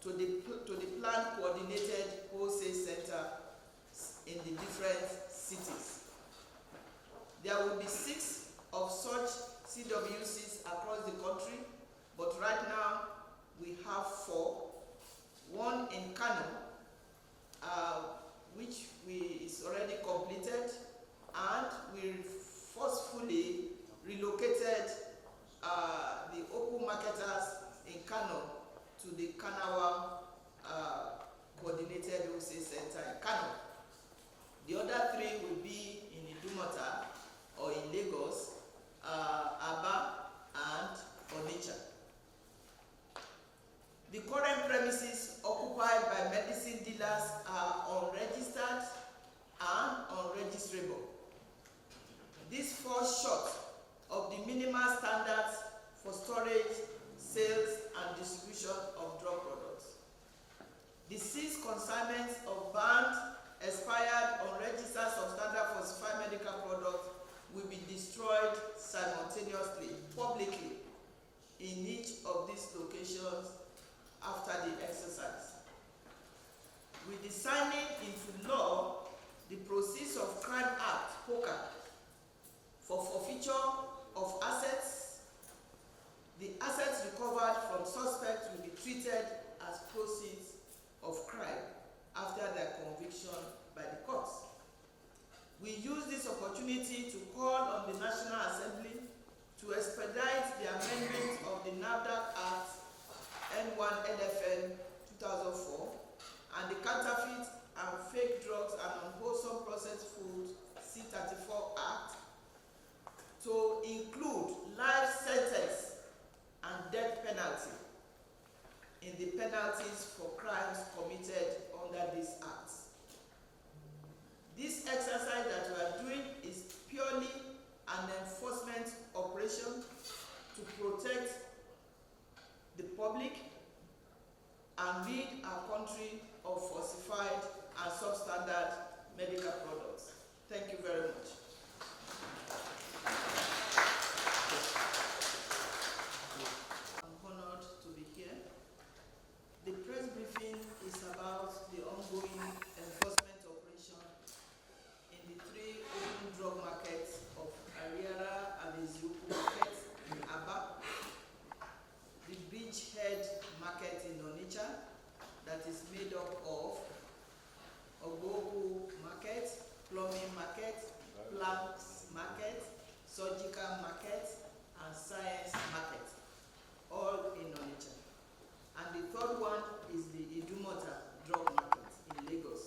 to the planned coordinated wholesale center in the different cities. There will be 6 of such CWCs across the country, but right now we have 4. One in Kano, which is already completed, and we forcefully relocated the Open marketers in Kano to the Kanawa Coordinated Wholesale Center in Kano. The other 3 will be in Idumota or in Lagos, Abia, and Onitsha. The current premises occupied by medicine dealers are unregistered and unregisterable. This falls short of the minimal standards for storage, sales, and distribution of drug products. The 6 consignments of banned, expired, unregistered, substandard falsified medical products will be destroyed simultaneously, publicly, in each of these locations after the exercise. With the signing into law, the Proceeds of Crime Act, POCA, for forfeiture of assets, the assets recovered from suspects will be treated as proceeds of crime after their conviction by the courts. We use this opportunity to call on the National Assembly to expedite the amendment of the NAFDAC Act N1-NFN 2004 and the Counterfeit and Fake Drugs and Unwholesome Processed Foods C-34 Act to include life sentence and death penalty in the penalties for crimes committed under these acts. This exercise that we are doing is purely an enforcement operation to protect the public and rid our country of falsified and substandard medical products. Thank you very much. I'm honored to be here. The press briefing is about the ongoing enforcement operation in the 3 open drug markets of Ariara and the Ziuku market in Abia, the Bridgehead market in Onitsha, that is made up of Ogogo market, plumbing market, planks market, surgical market, and science market, all in Onitsha. And the 3rd one is the Idumota drug market in Lagos.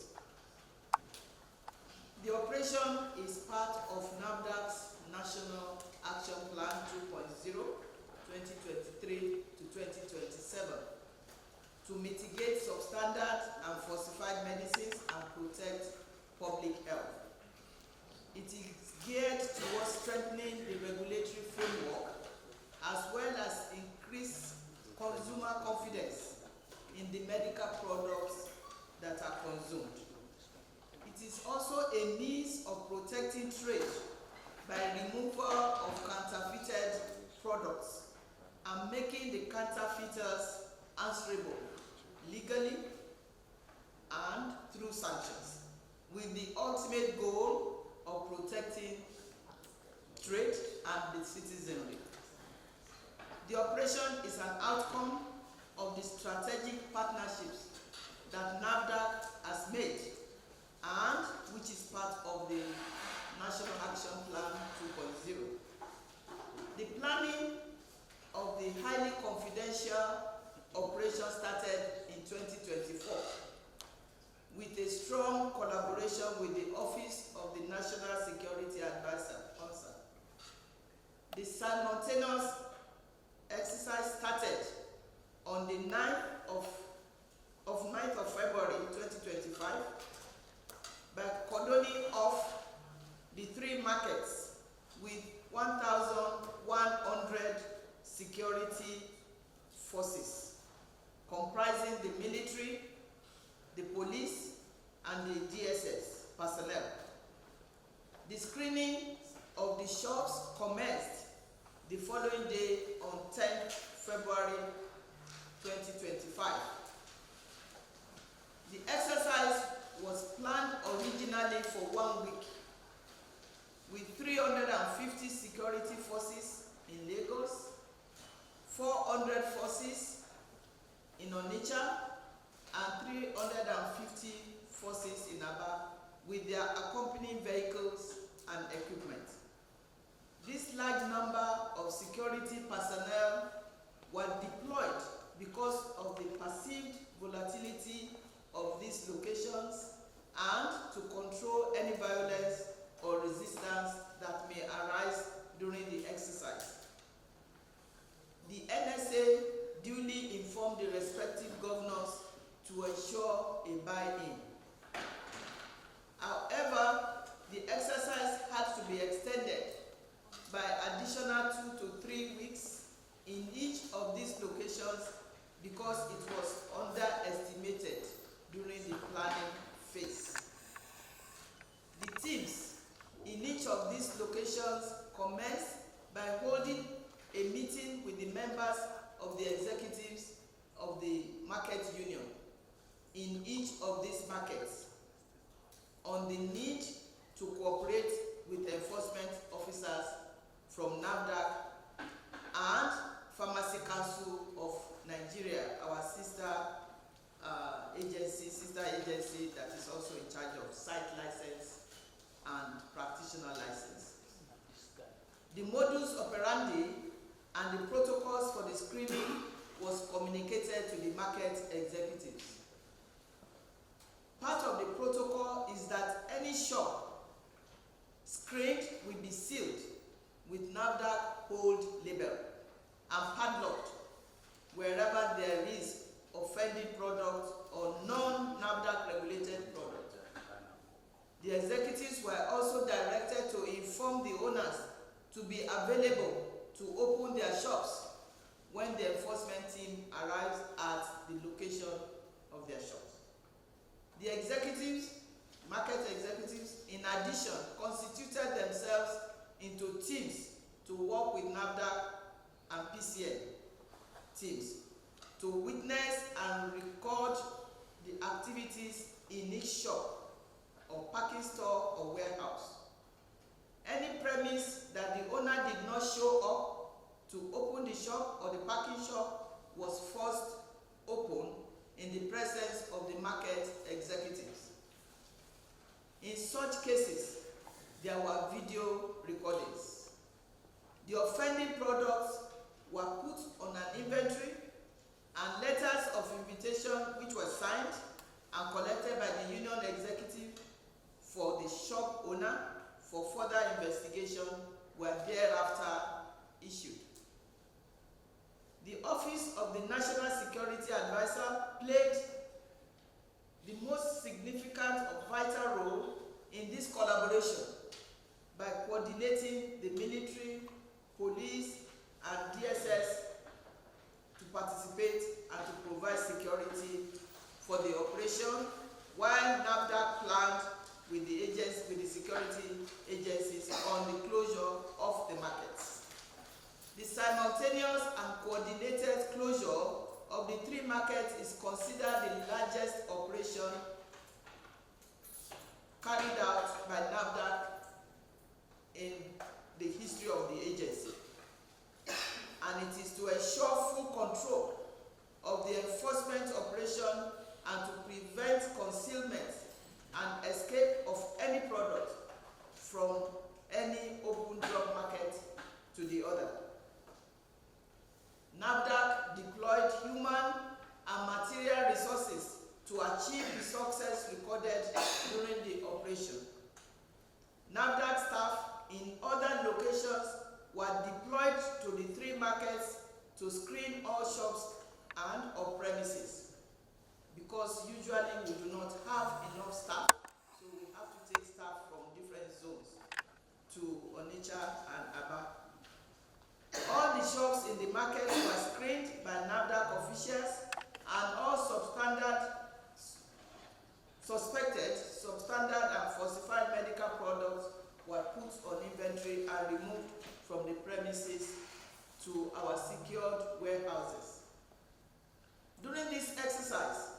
The operation is part of NAFDAC's National Action Plan 2.0, 2023 to 2027, to mitigate substandard and falsified medicines and protect public health. It is geared towards strengthening the regulatory framework as well as increase consumer confidence in the medical products that are consumed. It is also a means of protecting trade by removal of counterfeited products and making the counterfeiters answerable legally and through sanctions, with the ultimate goal of protecting trade and the citizenry. The operation is an outcome of the strategic partnerships that NAFDAC has made and which is part of the National Action Plan 2.0. The planning of the highly confidential operation started in 2024 with a strong collaboration with the Office of the National Security Advisor, ONSA. The simultaneous exercise started on the 9th of February 2025 by cordoning off the 3 markets with 1,100 security forces comprising the military, the police, and the DSS personnel. The screening of the shops commenced the following day on 10th February 2025 and 350 forces in Abia with their accompanying vehicles and equipment. This large number of security personnel were deployed because of the perceived volatility of these locations and to control any violence or resistance that may arise during the exercise. The NSA duly informed the respective governors to ensure a buy-in. However, the exercise had to be extended by additional 2 to 3 weeks in each of these locations because it was underestimated during the planning phase. The teams in each of these locations commenced by holding a meeting with the members of the executives of the market union in each of these markets on the need to cooperate with enforcement officers from NAFDAC and Pharmacy Council of Nigeria, our sister agency that is also in charge of site license and practitioner license. The modus operandi and the protocols for the screening was communicated to the market executives. Part of the protocol is that any shop screened will be sealed with NAFDAC hold label and padlocked wherever there is offending product or non-NAFDAC regulated product. The executives were also directed to inform the owners to be available to open their shops when the enforcement team arrives at the location of their shops. The executives, market executives, in addition, constituted themselves into teams to work with NAFDAC and PCN teams to witness and record the activities in each shop or packing store or warehouse. Any premise that the owner did not show up to open the shop or the packing shop was forced open in the presence of the market executives. In such cases, there were video recordings. The offending products were put on an inventory and letters of invitation which were signed and collected by the union executive for the shop owner for further investigation were thereafter issued. The Office of the National Security Advisor played the most significant or vital role in this collaboration by coordinating the military, police, and DSS to participate and to provide security for the operation, while NAFDAC planned with the security agencies on the closure of the markets. The simultaneous and coordinated closure of the 3 markets is considered the largest operation carried out by NAFDAC in the history of the agency. And it is to ensure full control of the enforcement operation and to prevent concealment and escape of any product from any open drug market to the other. NAFDAC deployed human and material resources to achieve the success recorded during the operation. NAFDAC staff in other locations were deployed to the 3 markets to screen all shops and or premises, because usually we do not have enough staff, so we have to take staff from different zones to Onitsha and Abia. All the shops in the market were screened by NAFDAC officials, and all suspected, substandard and falsified medical products were put on inventory and removed from the premises to our secured warehouses. During this exercise,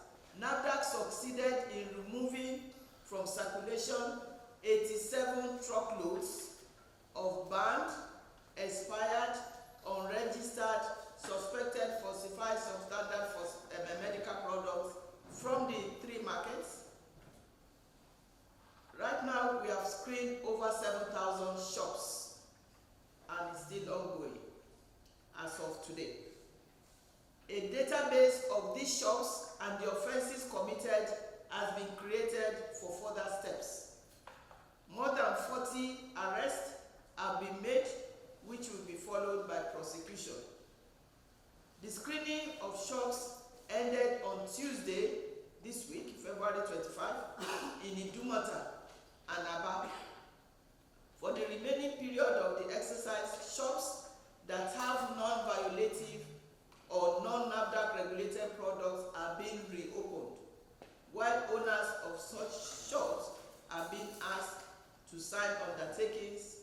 NAFDAC succeeded in removing from circulation 87 truckloads of banned, expired, unregistered, suspected falsified substandard medical products from the Tuesday this week, February 25, in Idumota and Abia. For the remaining period of the exercise, shops that have non-violative or non-NAFDAC regulated products are being reopened, while owners of such shops are being asked to sign undertakings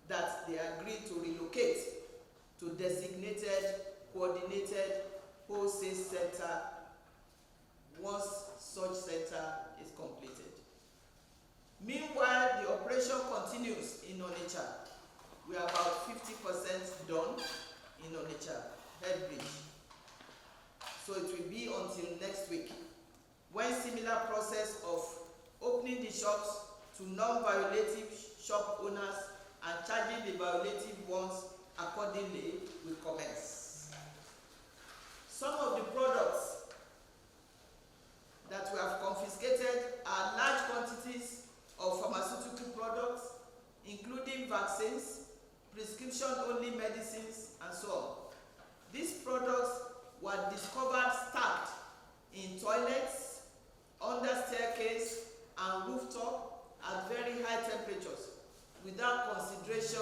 that they agree to relocate to designated, coordinated wholesale center once such center is completed. Meanwhile, the operation continues in Onitsha. We are about 50% done in Onitsha Head Bridge. So it will be until next week, when similar process of opening the shops to non-violative shop owners and charging the violative ones accordingly will commence. Some of the products that we have confiscated are large quantities of pharmaceutical products, including vaccines, prescription-only medicines, and so on. These products were discovered stacked in toilets, under staircase, and rooftop at very high temperatures, without consideration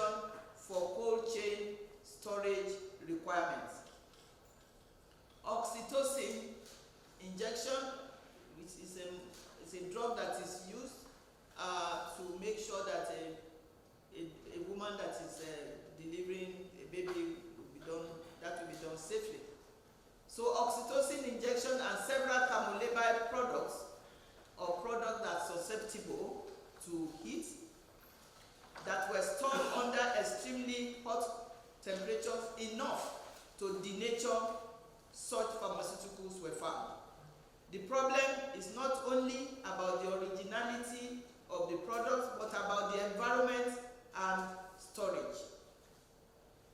for cold chain storage requirements. Oxytocin injection, which is a drug that is used to make sure that a woman that is delivering a baby will be done safely. So oxytocin injection and several thermolabile products or products that are susceptible to heat that were stored under extremely hot temperatures enough to denature such pharmaceuticals were found. The problem is not only about the originality of the products, but about the environment and storage.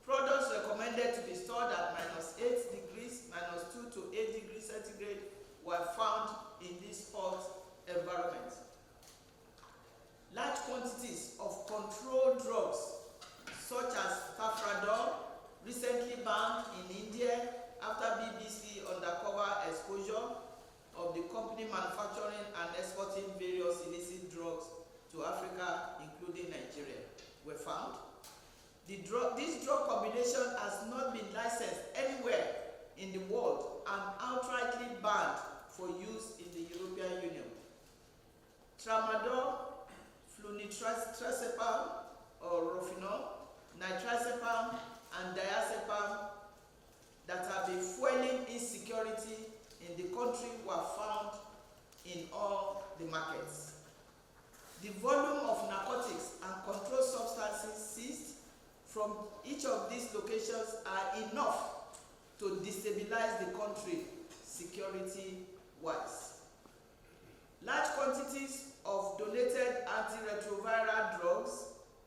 Products recommended to be stored at -8 degrees, -2 to 8 degrees centigrade were found in this hot environment. Large quantities of controlled drugs, such as tafradol, recently banned in India after BBC undercover exposure of the company manufacturing and exporting various illicit drugs to Africa, including Nigeria, were found. This drug combination has not been licensed anywhere in the world and outrightly banned for use in the European Union. Tramadol, flunitrazepam or rofinol, nitrazepam, and diazepam that have been fueling insecurity in the country were found in all the markets. The volume of narcotics and controlled substances seized from each of these locations are enough to destabilize the country security-wise. Large quantities of donated antiretroviral drugs,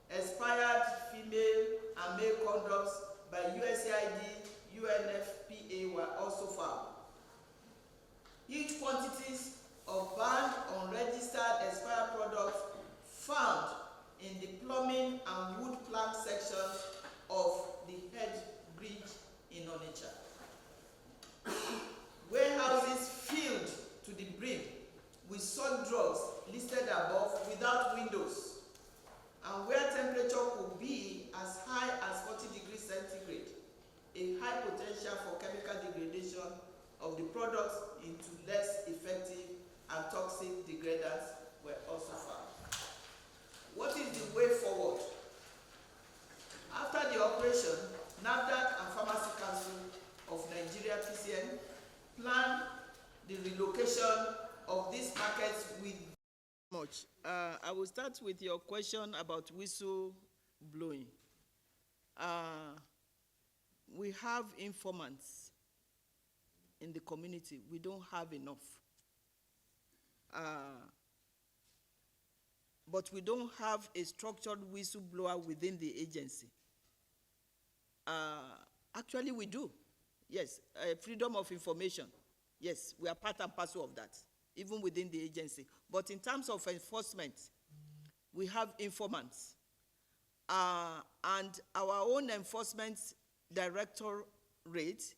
expired female and male condoms by USAID, UNFPA were also found. Huge quantities of banned, unregistered, expired products found in the plumbing and wood plank sections of the head bridge in Onitsha. Warehouses filled to the brim with such drugs listed above without windows, and where temperature could be as high as 40 degrees centigrade, a high potential for chemical degradation of the products into less effective and toxic degradants were also found. What is the way forward? After the operation, NAFDAC and Pharmacy Council of Nigeria, PCN, plan the relocation of these markets with much. I will start with your question about whistle blowing. We have informants in the community. We don't have enough. But we don't have a structured whistleblower within the agency. Actually, we do. Yes, freedom of information. Yes, we are part and parcel of that, even within the agency. But in terms of enforcement, we have informants. And our own enforcement directorate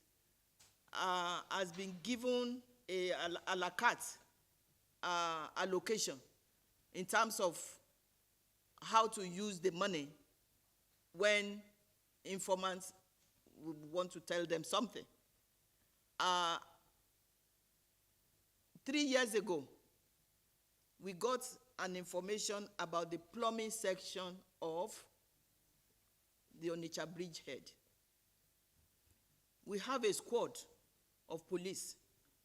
has been given a la carte allocation in terms of how to use the money when informants would want to tell them something. 3 years ago, we got an information about the plumbing section of the Onitsha bridgehead. We have a squad of police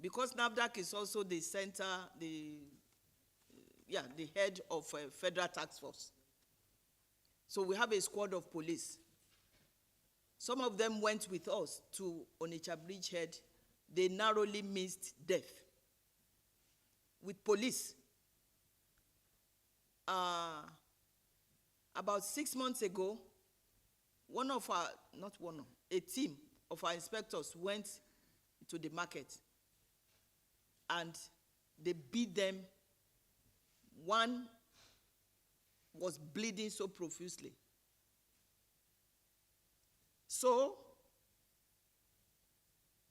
because NAFDAC is also the center, the head of a federal task force. So we have a squad of police. Some of them went with us to Onitsha bridgehead. They narrowly missed death. With police, about 6 months ago, a team of our inspectors went to the market and they beat them. One was bleeding so profusely. So,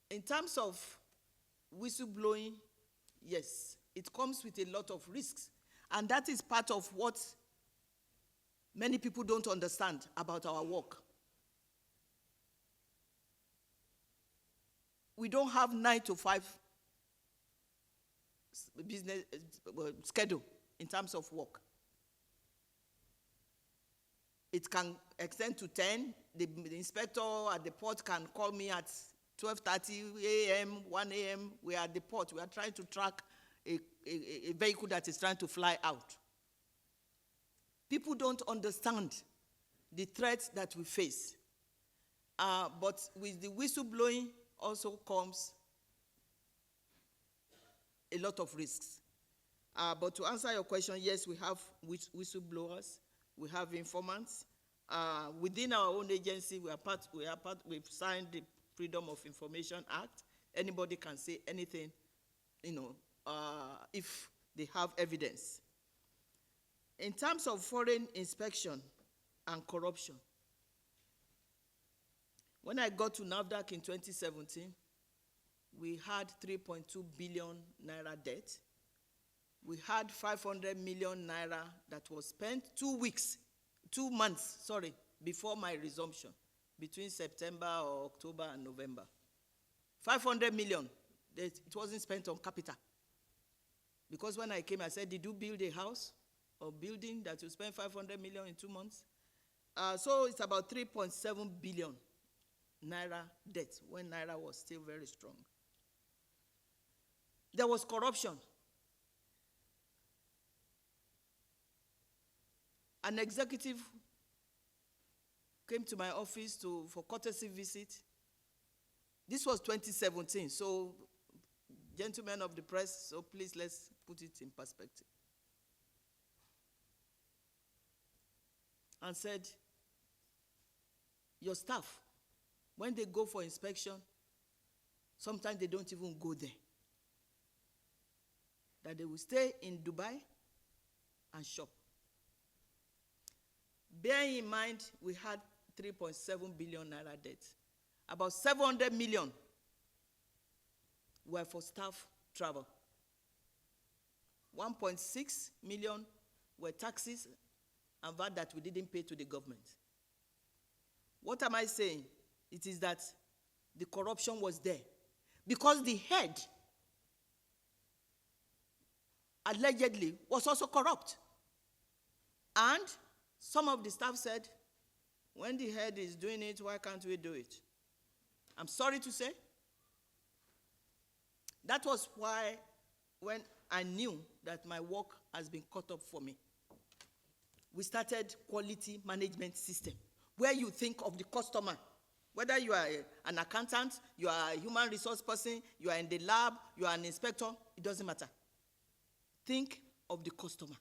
in terms of whistleblowing, yes, it comes with a lot of risks. And that is part of what many people don't understand about our work. We don't have 9 to 5 business schedule in terms of work. It can extend to 10. The inspector at the port can call me at 12:30 a.m., 1 a.m. We are at the port. We are trying to track a vehicle that is trying to fly out. People don't understand the threats that we face. But with the whistleblowing also comes a lot of risks. But to answer your question, yes, we have whistleblowers, we have informants. Within our own agency, we've signed the Freedom of Information Act. Anybody can say anything, if they have evidence. In terms of foreign inspection and corruption, when I got to NAFDAC in 2017, we had 3.2 billion naira debt. We had 500 million naira that was spent 2 months, before my resumption, between September or October and November. 500 million, it wasn't spent on capital. Because when I came, I said, did you build a house or building that you spend 500 million in 2 months? So it's about 3.7 billion naira debt when naira was still very strong. There was corruption. An executive came to my office for courtesy visit. This was 2017, so gentlemen of the press, so please let's put it in perspective. And said, your staff, when they go for inspection, sometimes they don't even go there. That they will stay in Dubai and shop. Bearing in mind, we had 3.7 billion naira debt. About 700 million were for staff travel. 1.6 million were taxes and VAT that we didn't pay to the government. What am I saying? It is that the corruption was there. Because the head, allegedly, was also corrupt. And some of the staff said, when the head is doing it, why can't we do it? I'm sorry to say. That was why, when I knew that my work has been cut up for me, we started quality management system, where you think of the customer. Whether you are an accountant, you are a human resource person, you are in the lab, you are an inspector, it doesn't matter. Think of the customer.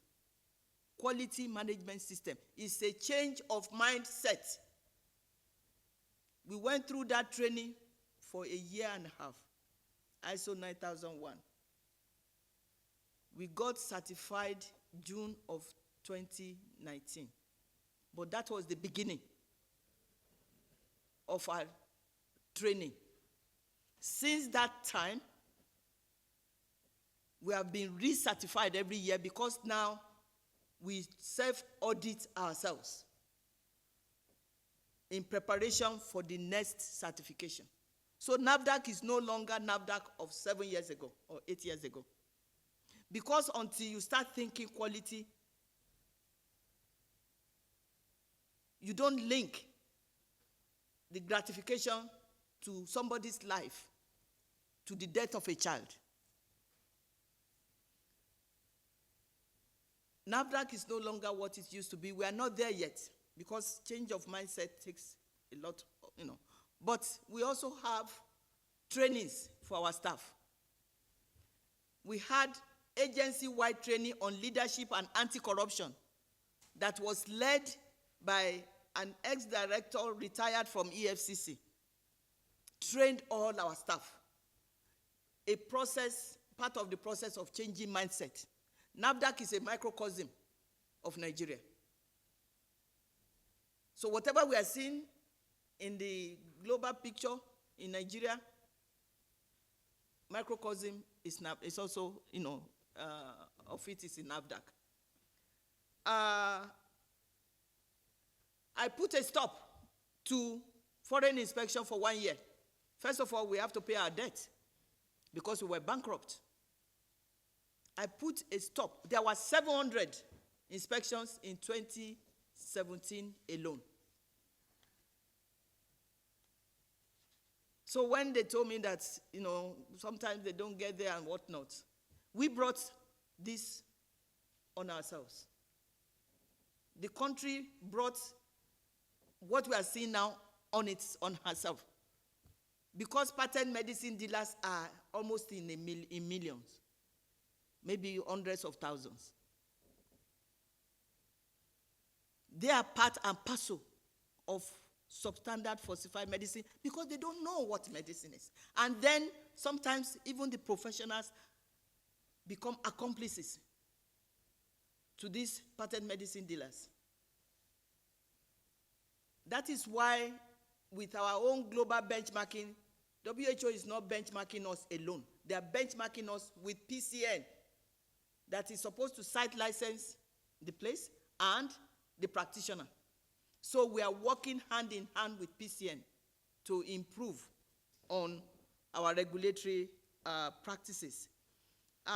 Quality management system is a change of mindset. We went through that training for a year and a half, ISO 9001. We got certified June of 2019, but that was the beginning of our training. Since that time, we have been recertified every year because now we self-audit ourselves in preparation for the next certification. So NAFDAC is no longer NAFDAC of 7 years ago or 8 years ago. Because until you start thinking quality, you don't link the gratification to somebody's life, to the death of a child. NAFDAC is no longer what it used to be. We are not there yet because change of mindset takes a lot, But we also have trainings for our staff. We had agency-wide training on leadership and anti-corruption that was led by an ex-director retired from EFCC. Trained all our staff. A process, part of the process of changing mindset. NAFDAC is a microcosm of Nigeria. So whatever we are seeing in the global picture in Nigeria, microcosm is also, of it is in NAFDAC. I put a stop to foreign inspection for 1 year. First of all, we have to pay our debt because we were bankrupt. I put a stop. There were 700 inspections in 2017 alone. So when they told me that, sometimes they don't get there and whatnot, we brought this on ourselves. The country brought what we are seeing now on herself. Because patent medicine dealers are almost in millions, maybe hundreds of thousands. They are part and parcel of substandard falsified medicine because they don't know what medicine is. And then sometimes even the professionals become accomplices to these patent medicine dealers. That is why with our own global benchmarking, WHO is not benchmarking us alone. They are benchmarking us with PCN that is supposed to site license the place and the practitioner. So we are working hand in hand with PCN to improve on our regulatory practices.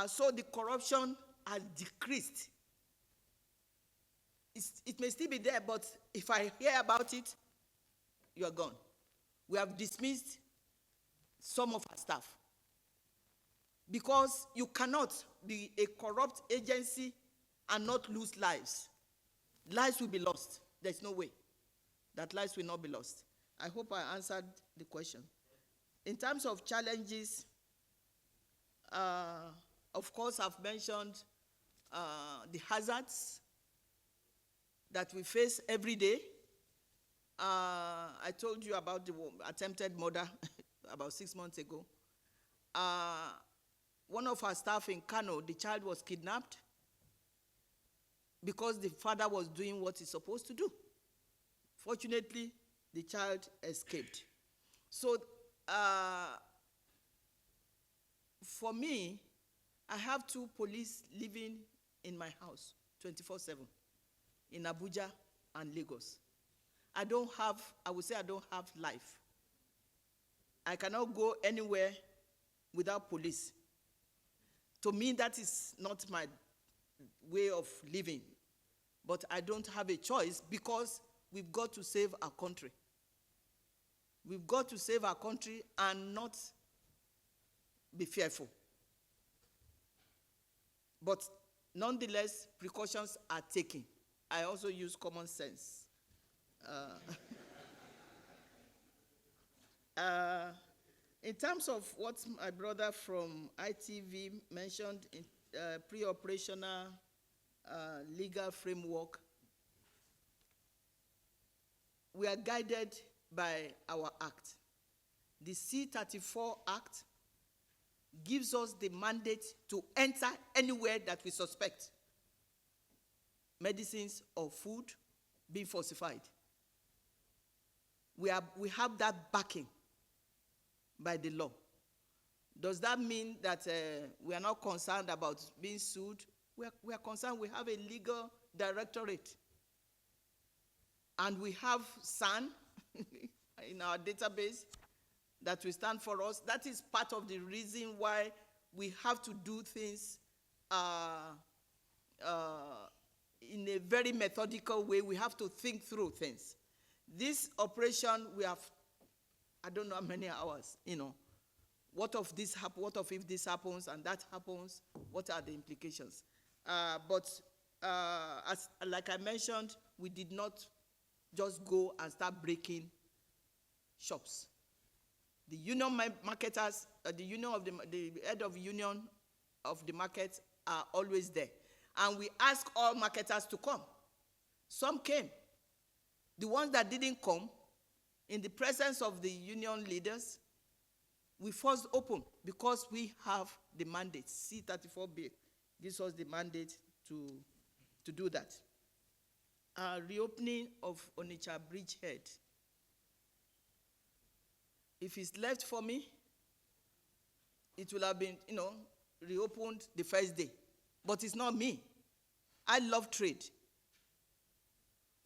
So the corruption has decreased. It may still be there, but if I hear about it, you are gone. We have dismissed some of our staff because you cannot be a corrupt agency and not lose lives. Lives will be lost. There's no way that lives will not be lost. I hope I answered the question. In terms of challenges, of course, I've mentioned the hazards that we face every day. I told you about the attempted murder about 6 months ago. One of our staff in Kano, the child was kidnapped because the father was doing what he's supposed to do. Fortunately, the child escaped. So, for me, I have 2 police living in my house 24/7 in Abuja and Lagos. I would say I don't have life. I cannot go anywhere without police. To me, that is not my way of living. But I don't have a choice because we've got to save our country. We've got to save our country and not be fearful. But nonetheless, precautions are taken. I also use common sense. In terms of what my brother from ITV mentioned in pre-operational legal framework, we are guided by our act. The C-34 Act gives us the mandate to enter anywhere that we suspect medicines or food being falsified. We have that backing by the law. Does that mean that we are not concerned about being sued? We are concerned. We have a legal directorate. And we have SAN in our database that will stand for us. That is part of the reason why we have to do things in a very methodical way. We have to think through things. This operation, we have, I don't know how many hours, What if this happens? What if this happens and that happens? What are the implications? Like I mentioned, we did not just go and start breaking shops. The union marketers, the head of union of the market are always there. And we ask all marketers to come. Some came. The ones that didn't come, in the presence of the union leaders, we forced open because we have the mandate. C-34B gives us the mandate to do that. Reopening of Onitsha Bridgehead. If it's left for me, it will have been, reopened the first day. But it's not me. I love trade.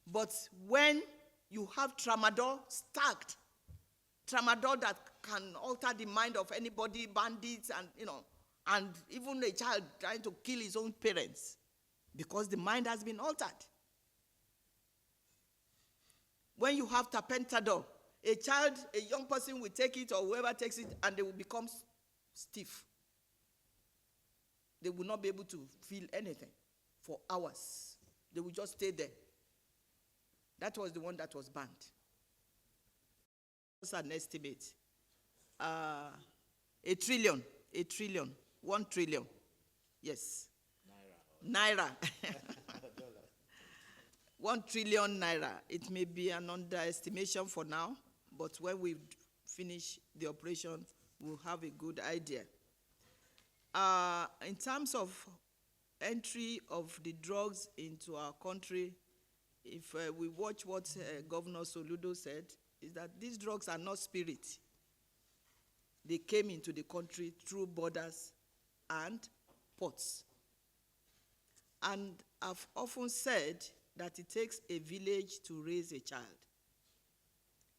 But when you have tramadol stacked, tramadol that can alter the mind of anybody, bandits, and even a child trying to kill his own parents, because the mind has been altered. When you have tapentadol, a young person will take it, or whoever takes it, and they will become stiff. They will not be able to feel anything for hours. They will just stay there. That was the one that was banned. What's an estimate? 1 trillion. 1 trillion. Yes. Naira. 1 trillion naira. It may be an underestimation for now, but when we finish the operation, we'll have a good idea. In terms of entry of the drugs into our country, if we watch what Governor Soludo said, is that these drugs are not spirit. They came into the country through borders and ports. And I've often said that it takes a village to raise a child.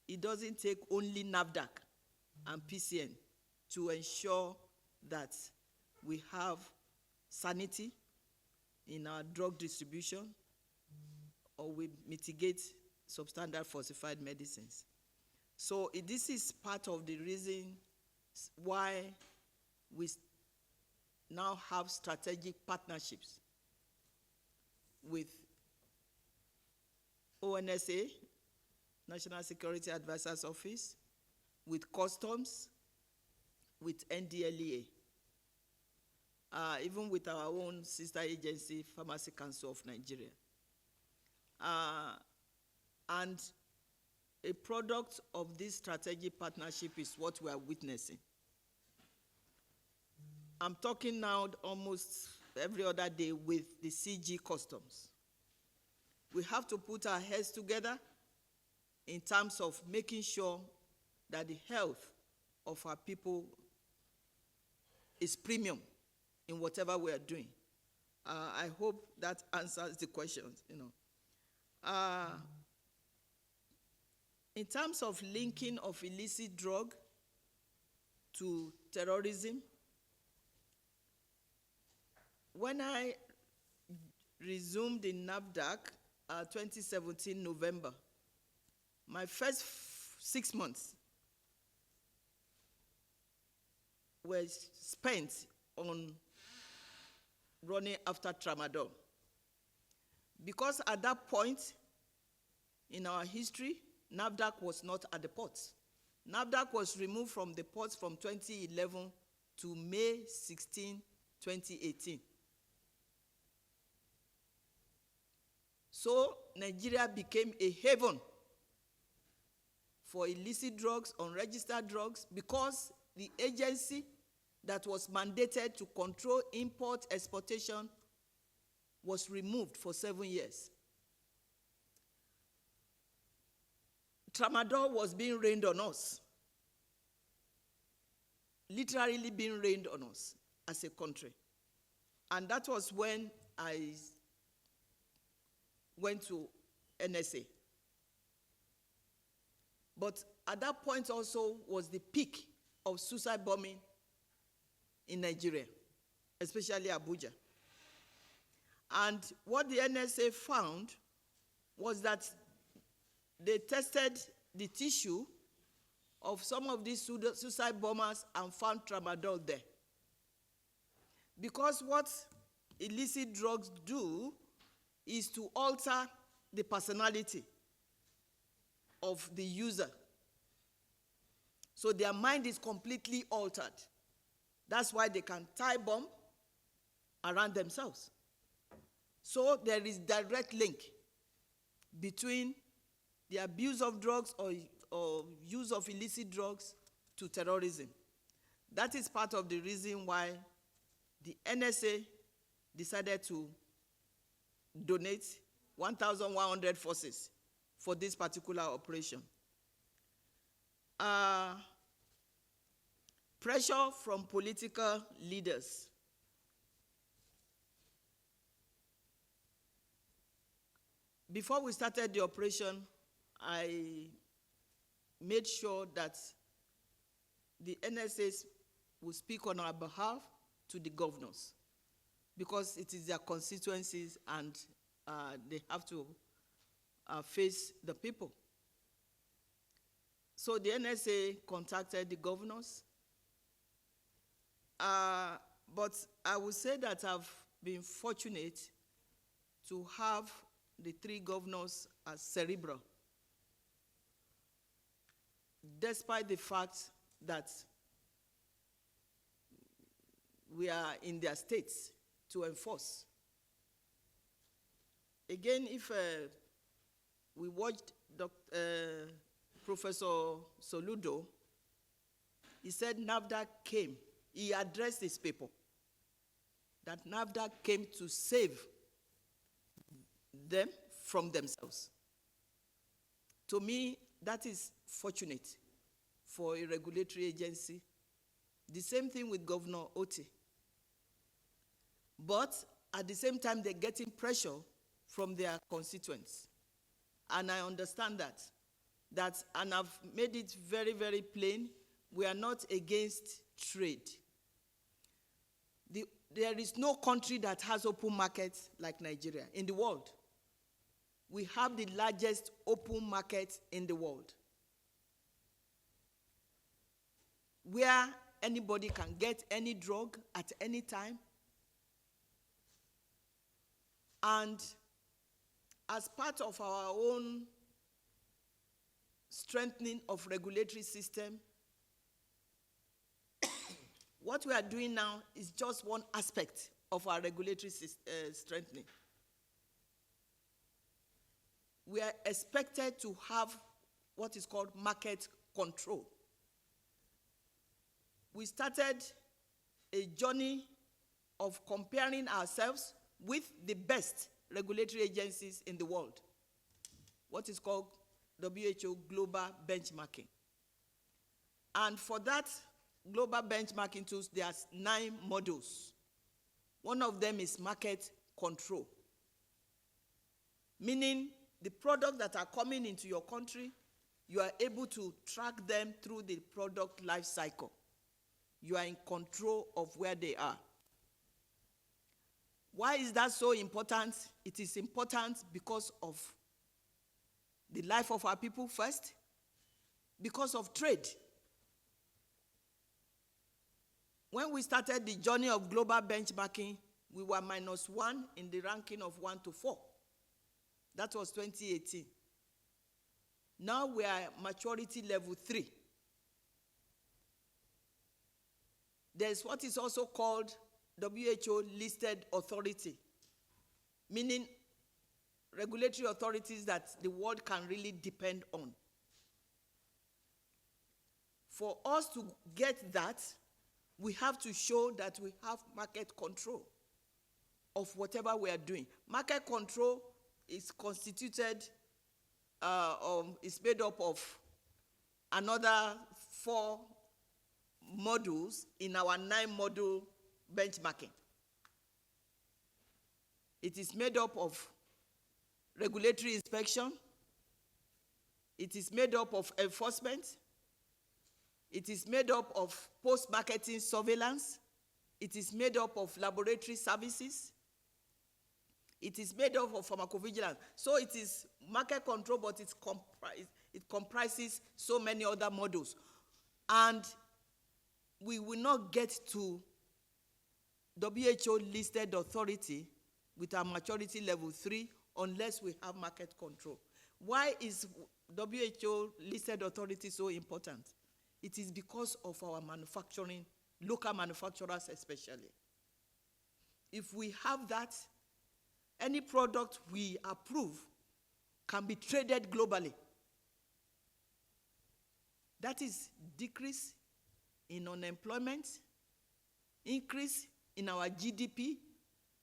It doesn't take only NAFDAC and PCN to ensure that we have sanity in our drug distribution, or we mitigate substandard falsified medicines. So this is part of the reason why we now have strategic partnerships with ONSA, National Security Advisors Office, with Customs, with NDLEA, even with our own sister agency, Pharmacy Council of Nigeria. And a product of this strategic partnership is what we are witnessing. I'm talking now almost every other day with the CG Customs. We have to put our heads together in terms of making sure that the health of our people is premium in whatever we are doing. I hope that answers the questions, In terms of linking of illicit drug to terrorism, when I resumed in NAFDAC 2017 November, my first 6 months were spent on running after tramadol. Because at that point in our history, NAFDAC was not at the ports. NAFDAC was removed from the ports from 2011 to May 16, 2018. So Nigeria became a haven for illicit drugs, unregistered drugs, because the agency that was mandated to control import exportation was removed for 7 years. Tramadol was being rained on us. literally being rained on us as a country. And that was when I went to NSA. But at that point also was the peak of suicide bombing in Nigeria, especially Abuja. And what the NSA found was that they tested the tissue of some of these suicide bombers and found tramadol there. Because what illicit drugs do is to alter the personality of the user. So their mind is completely altered. That's why they can tie bomb around themselves. So there is direct link between the abuse of drugs or use of illicit drugs to terrorism. That is part of the reason why the NSA decided to donate 1,100 forces for this particular operation. Pressure from political leaders. Before we started the operation, I made sure that the NSAs would speak on our behalf to the governors, because it is their constituencies and they have to face the people. So the NSA contacted the governors, but I would say that I've been fortunate to have the three governors as cerebral, despite the fact that we are in their states to enforce. Again, if we watched Professor Soludo, he said NAFDAC came, he addressed his people, that NAFDAC came to save them from themselves. To me, that is fortunate for a regulatory agency. The same thing with Governor Oti. But at the same time, they're getting pressure from their constituents. And I understand that. And I've made it very, very plain, we are not against trade. There is no country that has open markets like Nigeria in the world. We have the largest open market in the world, where anybody can get any drug at any time. And as part of our own strengthening of regulatory system, what we are doing now is just one aspect of our regulatory strengthening. We are expected to have what is called market control. We started a journey of comparing ourselves with the best regulatory agencies in the world, what is called WHO Global Benchmarking. And for that global benchmarking tools, there are 9 modules. One of them is market control, meaning the products that are coming into your country, you are able to track them through the product life cycle. You are in control of where they are. Why is that so important? It is important because of the life of our people first, because of trade. When we started the journey of global benchmarking, we were -1 in the ranking of 1 to 4. That was 2018. Now we are maturity level 3. There's what is also called WHO listed authority, meaning regulatory authorities that the world can really depend on. For us to get that, we have to show that we have market control of whatever we are doing. Market control is constituted, is made up of another 4 modules in our 9-module benchmarking. It is made up of regulatory inspection. It is made up of enforcement. It is made up of post-marketing surveillance. It is made up of laboratory services. It is made up of pharmacovigilance. So it is market control, but it comprises so many other modules. And we will not get to WHO listed authority with our maturity level 3 unless we have market control. Why is WHO listed authority so important? It is because of our manufacturing, local manufacturers especially. If we have that, any product we approve can be traded globally. That is decrease in unemployment, increase in our GDP.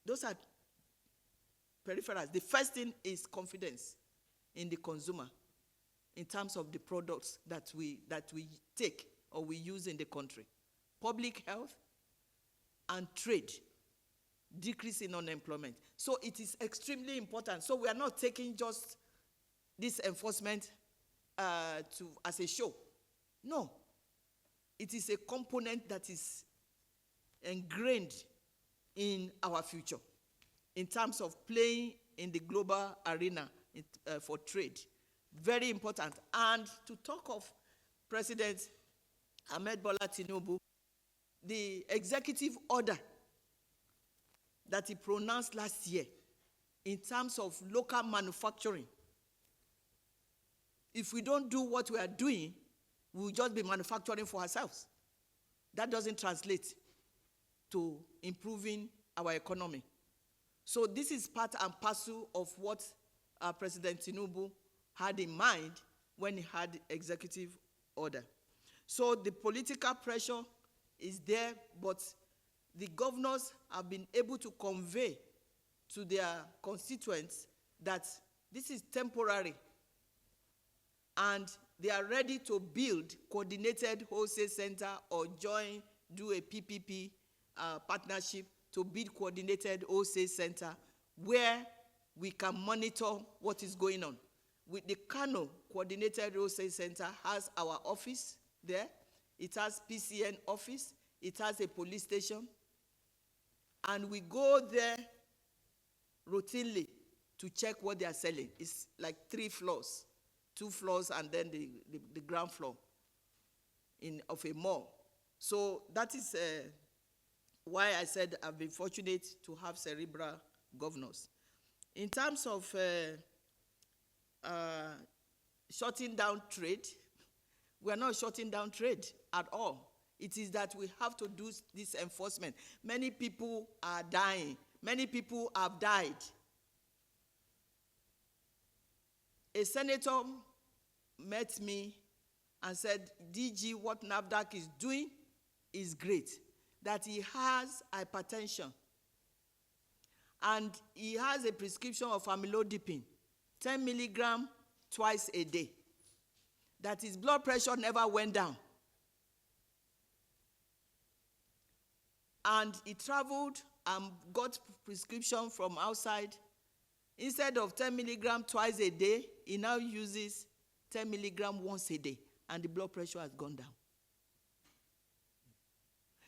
Those are peripherals. The first thing is confidence in the consumer in terms of the products that we take or we use in the country. Public health and trade, decrease in unemployment. So it is extremely important. So we are not taking just this enforcement as a show. No. It is a component that is ingrained in our future in terms of playing in the global arena for trade. Very important. And to talk of President Ahmed Bola Tinubu, the executive order that he pronounced last year in terms of local manufacturing, if we don't do what we are doing, we'll just be manufacturing for ourselves. That doesn't translate to improving our economy. So this is part and parcel of what President Tinubu had in mind when he had the executive order. So the political pressure is there, but the governors have been able to convey to their constituents that this is temporary and they are ready to build coordinated wholesale center or do a PPP partnership to build coordinated wholesale center where we can monitor what is going on. With the Kano Coordinated Wholesale Center has our office there. It has PCN office. It has a police station. And we go there routinely to check what they are selling. It's like 3 floors, 2 floors, and then the ground floor of a mall. So that is why I said I've been fortunate to have cerebral governors. In terms of shutting down trade, we are not shutting down trade at all. It is that we have to do this enforcement. Many people are dying. Many people have died. A senator met me and said, DG, what NAFDAC is doing is great. That he has hypertension. And he has a prescription of amlodipine, 10 milligram twice a day. That his blood pressure never went down. And he traveled and got prescription from outside. Instead of 10 milligram twice a day, he now uses 10 milligram once a day, and the blood pressure has gone down.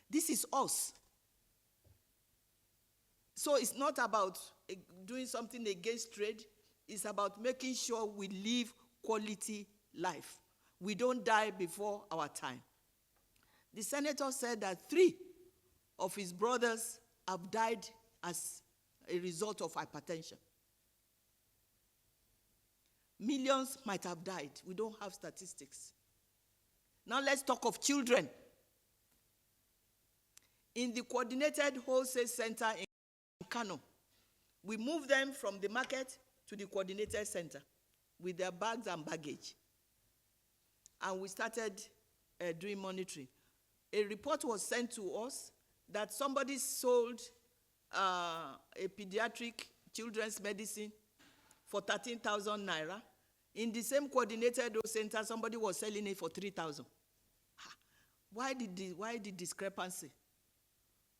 This is us. So it's not about doing something against trade. It's about making sure we live quality life. We don't die before our time. The senator said that 3 of his brothers have died as a result of hypertension. Millions might have died. We don't have statistics. Now let's talk of children. In the coordinated wholesale center in Kano, we moved them from the market to the coordinated center with their bags and baggage. And we started doing monitoring. A report was sent to us that somebody sold a pediatric children's medicine for 13,000 naira. In the same coordinated center, somebody was selling it for 3,000. Why the discrepancy?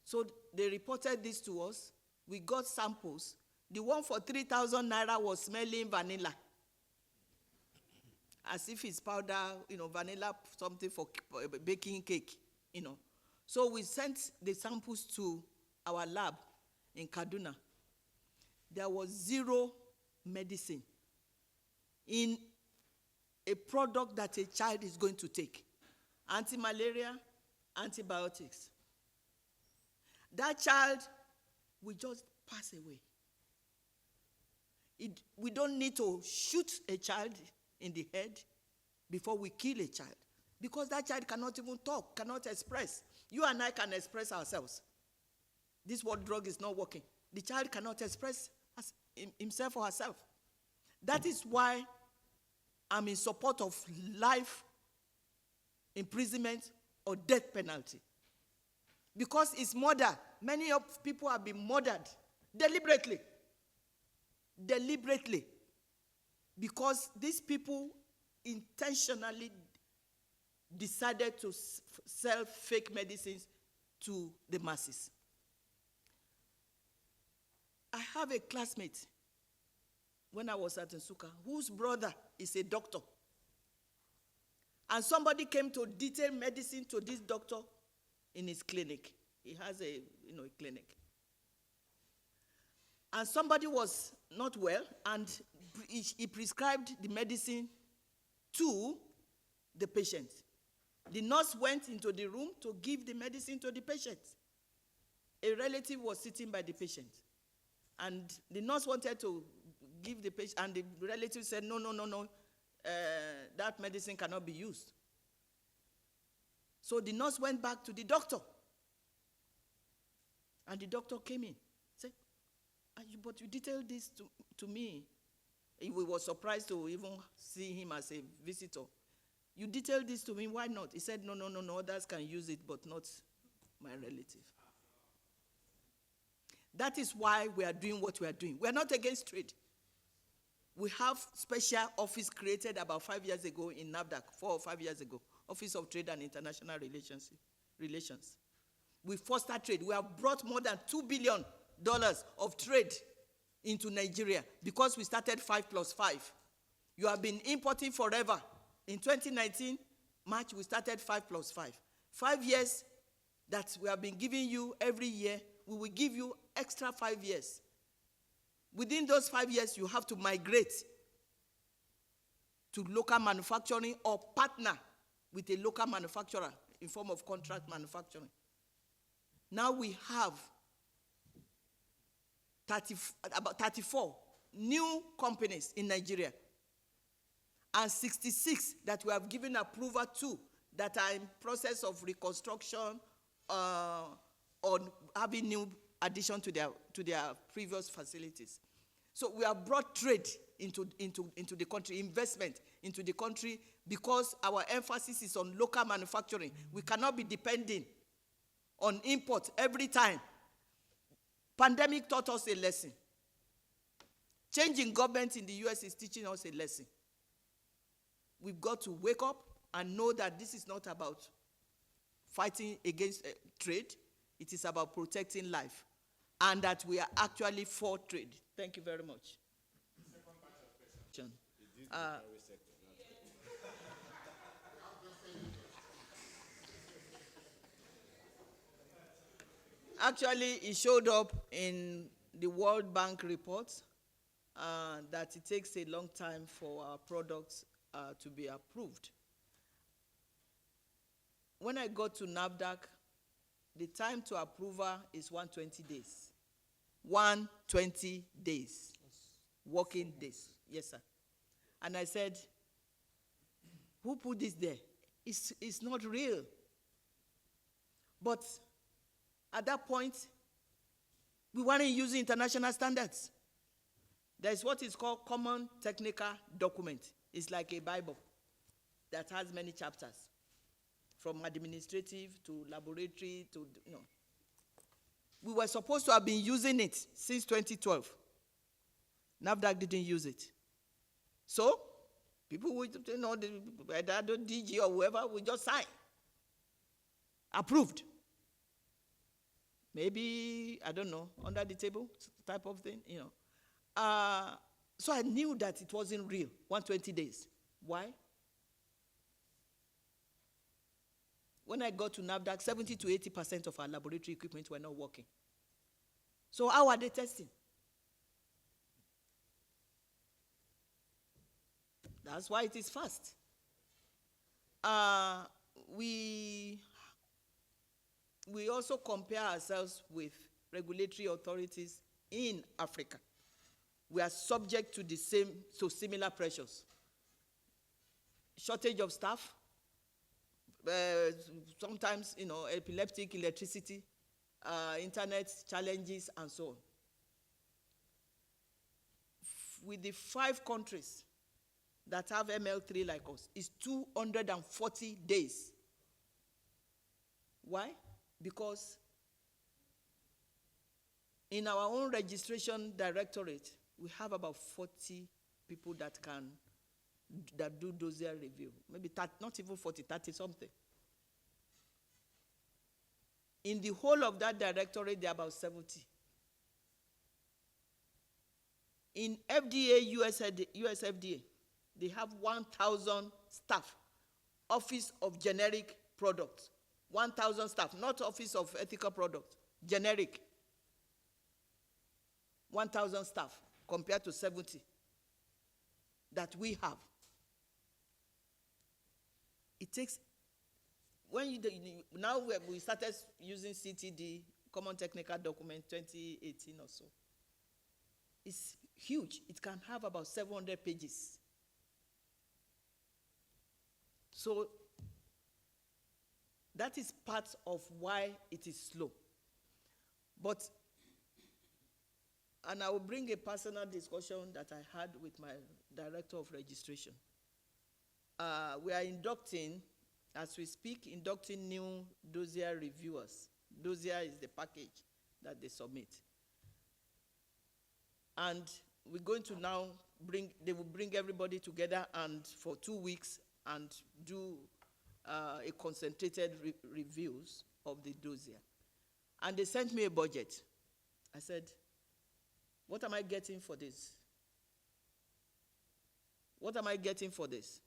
So they reported this to us. We got samples. The one for 3,000 naira was smelling vanilla. As if it's powder, vanilla, something for baking cake, So we sent the samples to our lab in Kaduna. There was zero medicine in a product that a child is going to take. Anti-malaria, antibiotics. That child will just pass away. We don't need to shoot a child in the head before we kill a child, because that child cannot even talk, cannot express. You and I can express ourselves. This word drug is not working. The child cannot express himself or herself. That is why I'm in support of life imprisonment or death penalty, because it's murder. Many of people have been murdered deliberately, because these people intentionally decided to sell fake medicines to the masses. I have a classmate when I was at Nsukka whose brother is a doctor. And somebody came to detail medicine to this doctor in his clinic. He has a clinic. And somebody was not well, and he prescribed the medicine to the patient. The nurse went into the room to give the medicine to the patient. A relative was sitting by the patient. And the nurse wanted to give the patient, and the relative said, no, that medicine cannot be used. So the nurse went back to the doctor. And the doctor came in. Said, but you detailed this to me. We were surprised to even see him as a visitor. You detailed this to me, why not? He said, no, others can use it, but not my relative. That is why we are doing what we are doing. We are not against trade. We have special office created about 5 years ago in NAFDAC, 4 or 5 years ago, Office of Trade and International Relations. We foster trade. We have brought more than $2 billion of trade into Nigeria because we started 5+5. You have been importing forever. In 2019, March, we started 5+5. 5 years that we have been giving you every year, we will give you extra 5 years. Within those 5 years, you have to migrate to local manufacturing or partner with a local manufacturer in form of contract manufacturing. Now we have about 34 new companies in Nigeria, and 66 that we have given approval to that are in process of reconstruction or having new addition to their previous facilities. So we have brought trade into the country, investment into the country, because our emphasis is on local manufacturing. We cannot be depending on import every time. Pandemic taught us a lesson. Changing government in the US is teaching us a lesson. We've got to wake up and know that this is not about fighting against trade. It is about protecting life, and that we are actually for trade. Thank you very much. The second part of the question. It is the private sector. Actually, it showed up in the World Bank report that it takes a long time for our products to be approved. When I got to NAFDAC, the time to approval is 120 days. 120 days. Working days. Yes, sir. And I said, who put this there? It's not real. But at that point, we weren't using international standards. There's what is called Common Technical Document. It's like a Bible that has many chapters, from administrative to laboratory to, We were supposed to have been using it since 2012. NAFDAC didn't use it. So, people would, whether the DG or whoever, would just sign. approved. Maybe, I don't know, under the table type of thing, you know. So I knew that it wasn't real, 120 days. Why? When I got to NAFDAC, 70 to 80% of our laboratory equipment were not working. So how are they testing? That's why it is fast. We also compare ourselves with regulatory authorities in Africa. We are subject to the same, so similar pressures. Shortage of staff, sometimes, you know, epileptic, electricity, internet challenges, and so on. With the 5 countries that have ML3 like us, it's 240 days. Why? Because in our own registration directorate, we have about 40 people that do dossier review. Maybe not even 40, 30 something. In the whole of that directorate, there are about 70. In FDA, US FDA, they have 1,000 staff, Office of Generic Products. 1,000 staff, not Office of Ethical Products, generic. 1,000 staff compared to 70 that we have. It takes, now we started using CTD, Common Technical Document, 2018 or so. It's huge. It can have about 700 pages. So that is part of why it is slow. But, and I will bring a personal discussion that I had with my director of registration. We are inducting, as we speak, inducting new dossier reviewers. Dossier is the package that they submit. And we're going to now they will bring everybody together and for 2 weeks and do a concentrated reviews of the dossier. And they sent me a budget. I said, what am I getting for this? What am I getting for this?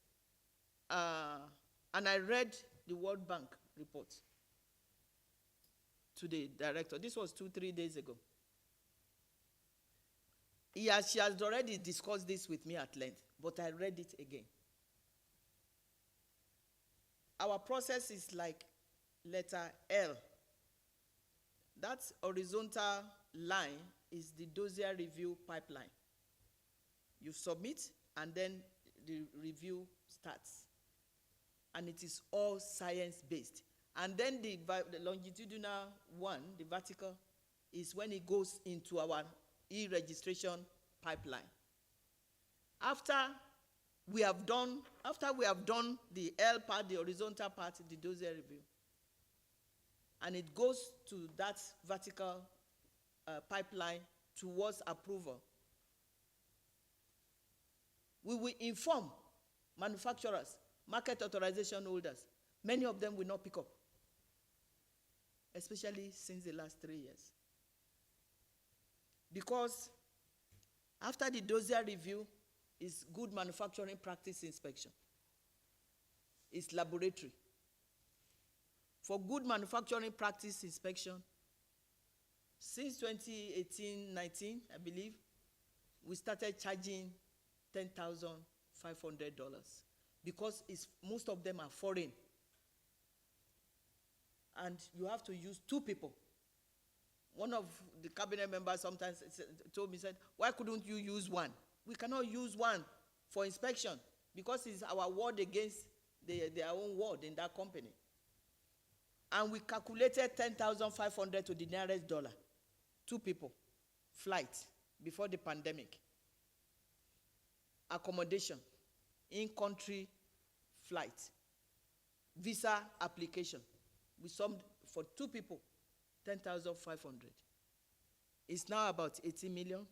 And I read the World Bank report to the director. This was 2-3 days ago. She has already discussed this with me at length, but I read it again. Our process is like letter L. That horizontal line is the dossier review pipeline. You submit, and then the review starts. And it is all science-based. And then the longitudinal one, the vertical, is when it goes into our e-registration pipeline. After we have done the L part, the horizontal part, the dossier review, and it goes to that vertical pipeline towards approval, we will inform manufacturers, market authorization holders. Many of them will not pick up, especially since the last 3 years. Because after the dossier review is good manufacturing practice inspection. It's laboratory. For good manufacturing practice inspection, since 2018-19, I believe, we started charging $10,500 because most of them are foreign. And you have to use 2 people. One of the cabinet members sometimes told me, said, why couldn't you use 1? We cannot use 1 for inspection because it's our word against their own word in that company. And we calculated $10,500 to the nearest dollar. 2 people, flight, before the pandemic. Accommodation, in-country flight, visa application. We summed for 2 people, $10,500. It's now about 80 million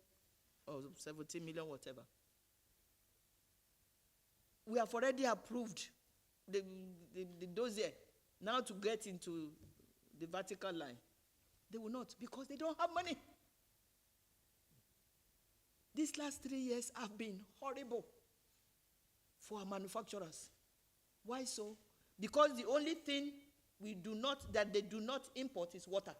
or 70 million, whatever. We have already approved the dossier Now to get into the vertical line, they will not, because they don't have money. These last 3 years have been horrible for our manufacturers. Why so? Because the only thing that they do not import is water.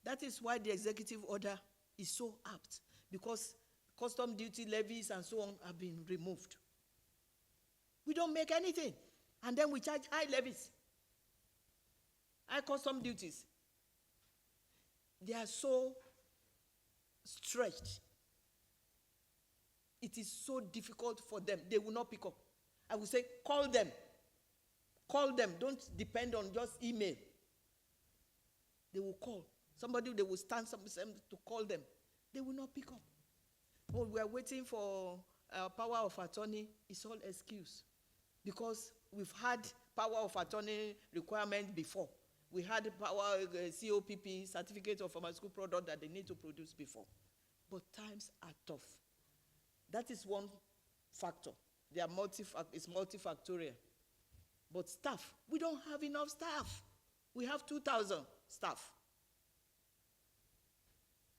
That is why the executive order is so apt, because custom duty levies and so on have been removed. We don't make anything, and then we charge high levies, high custom duties. They are so stretched. It is so difficult for them. They will not pick up. I will say, call them. Call them. Don't depend on just email. They will call. Somebody, they will stand to call them. They will not pick up. Oh, we are waiting for power of attorney. It's all excuse. Because we've had power of attorney requirement before. We had power COPP, certificate of pharmaceutical product, that they need to produce before. But times are tough. That is one factor. They are multifactorial. But staff, we don't have enough staff. We have 2,000 staff.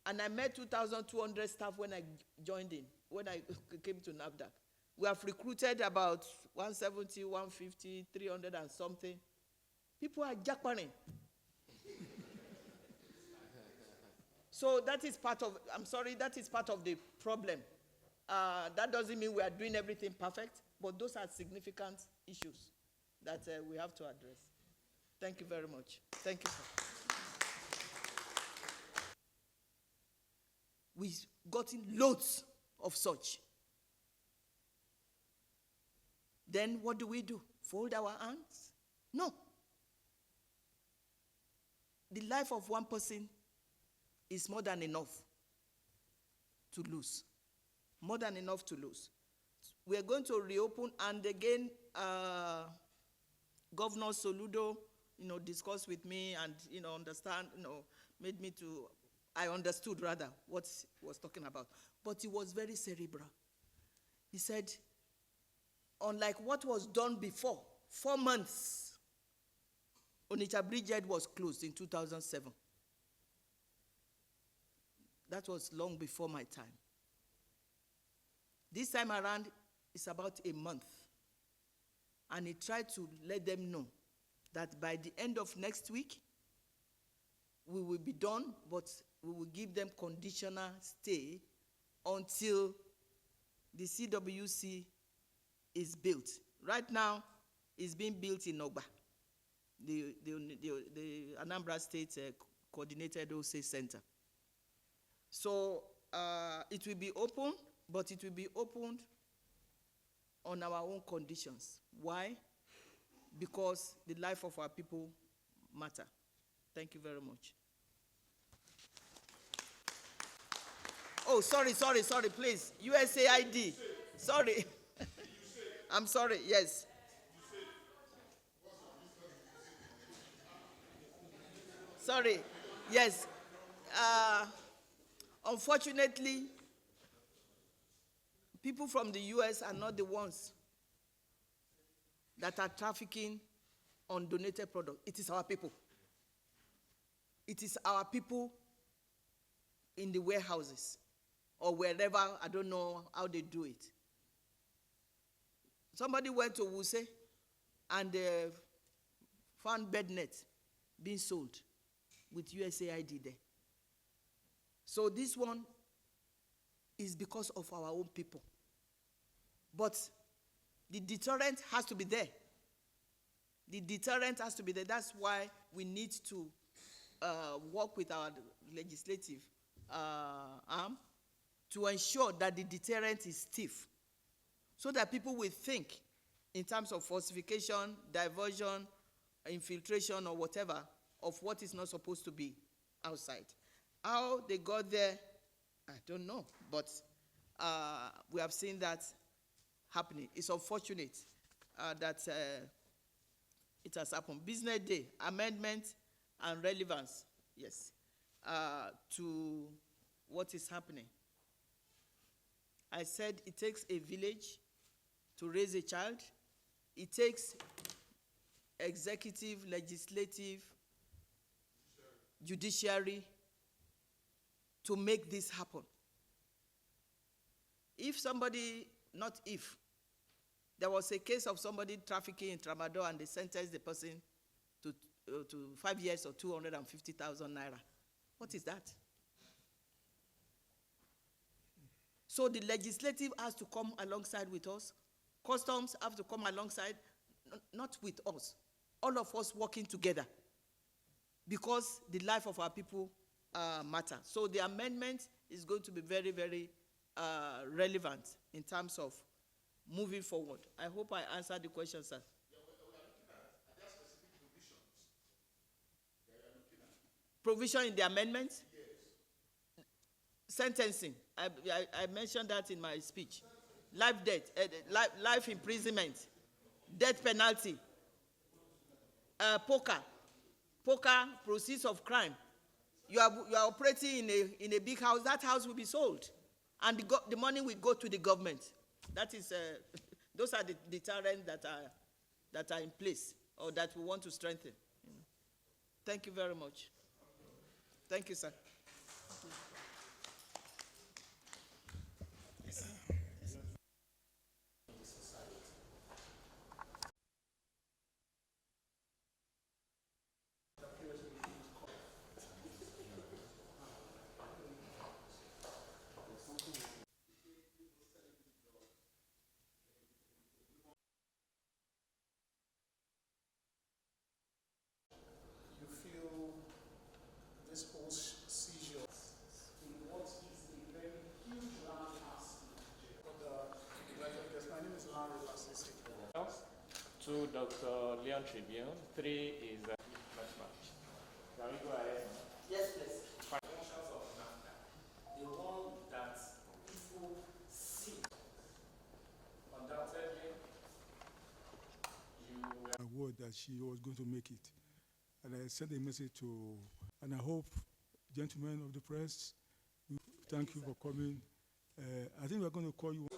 And I met 2,200 staff when I joined in, when I came to NAFDAC. We have recruited about 170, 150, 300 and something. People are jackpotting. So that is part of, that is part of the problem. That doesn't mean we are doing everything perfect, but those are significant issues that we have to address. Thank you very much. Thank you, sir. We've gotten loads of such. Then what do? Fold our hands? No. The life of one person is more than enough to lose. More than enough to lose. We are going to reopen, and again, Governor Soludo, discussed with me and, understand, made me to, I understood rather what he was talking about. But he was very cerebral. He said, unlike what was done before, 4 months, Onitsha Bridgehead was closed in 2007. That was long before my time. This time around, it's about a month. And he tried to let them know that by the end of next week, we will be done, but we will give them conditional stay until the CWC is built. Right now, it's being built in Ogba, the Anambra State Coordinated OSA Center. So it will be open, but it will be opened on our own conditions. Why? Because the life of our people matter. Thank you very much. Oh, sorry, please. USAID. Sorry. I'm sorry, yes. Sorry, yes. Unfortunately, people from the US are not the ones that are trafficking on donated products. It is our people. It is our people in the warehouses or wherever, I don't know how they do it. Somebody went to Wuse and found bed nets being sold with USAID there. So this one is because of our own people. But the deterrent has to be there. The deterrent has to be there. That's why we need to work with our legislative arm to ensure that the deterrent is stiff, so that people will think in terms of falsification, diversion, infiltration, or whatever, of what is not supposed to be outside. How they got there, I don't know, but we have seen that happening. It's unfortunate that it has happened. Business Day, amendment and relevance, yes, to what is happening. I said it takes a village to raise a child. it takes executive, legislative, judiciary to make this happen. If somebody, not if, there was a case of somebody trafficking in Tramadol and they sentenced the person to 5 years or 250,000 naira. What is that? So the legislative has to come alongside with us. Customs have to come alongside, not with us. All of us working together, because the life of our people matter. So the amendment is going to be very, very relevant in terms of moving forward. I hope I answered the question, sir. Provision in the amendment? Yes. Sentencing. I mentioned that in my speech. Life death, life imprisonment, death penalty, poker, proceeds of crime. You are operating in a big house. That house will be sold, and the money will go to the government. That is, those are the deterrents that are in place, or that we want to strengthen. Thank you very much. Thank you, sir. Two, Dr. Leon Tribune. Three is match. Can we go ahead? Yes, please. Financials of NAFDAC. The one that people see. Undoubtedly, you were a word that she was going to make it. And I sent a message to, and I hope, gentlemen of the press, thank you for coming. I think we're going to call you.